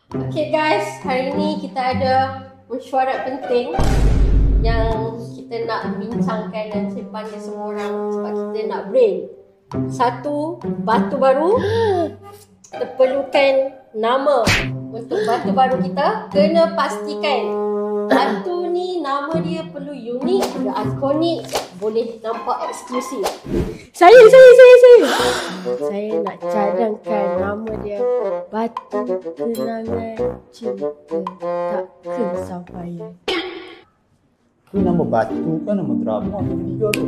Okay guys, hari ni kita ada mesyuarat penting yang kita nak bincangkan dan simpankan semua orang sebab kita nak brain. Satu, batu baru. Kita perlukan nama untuk batu baru kita. Kena pastikan batu ni nama dia perlu unik, dia ikonik, boleh nampak eksklusif. Saya nak cadangkan nama dia Batu Kenangan Cinta Tak Kesampaian. Itu nama batu kan nama drama ketiga tu.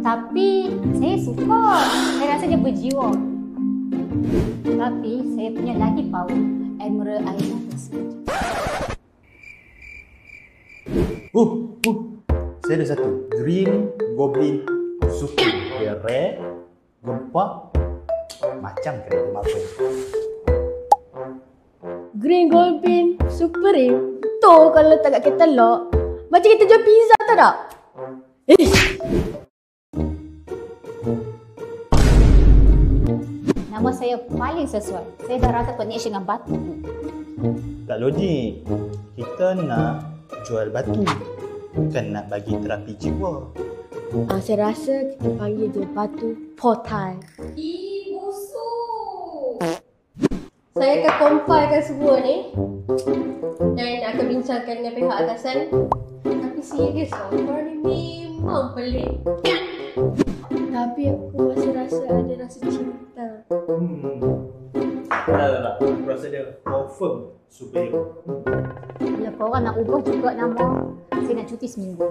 Tapi saya suka. Saya rasa dia berjiwa. Tapi saya punya lagi power. Admiral Aina tersebut. Saya ada satu. Green Goblin Super. Dia rare, gempak, macam kereta Marvel. Green Goblin Supreme. Tu kalau letak kat katalog macam kita jual pizza tak? Nama saya paling sesuai. Saya dah rasa connection dengan batu tu. Tak logik. Kita nak jual batu, bukan nak bagi terapi jiwa. Saya rasa kita panggil dia Batu Portal. Busuk. Saya akan compilekan semua ni dan akan bincangkan dengan pihak atasan. Tapi serius lah, korang ni memang pelik. Tapi aku masih rasa ada rasa cinta. Tak. Aku rasa dia confirm superhero. Bila korang nak ubah juga nama, saya nak cuti seminggu.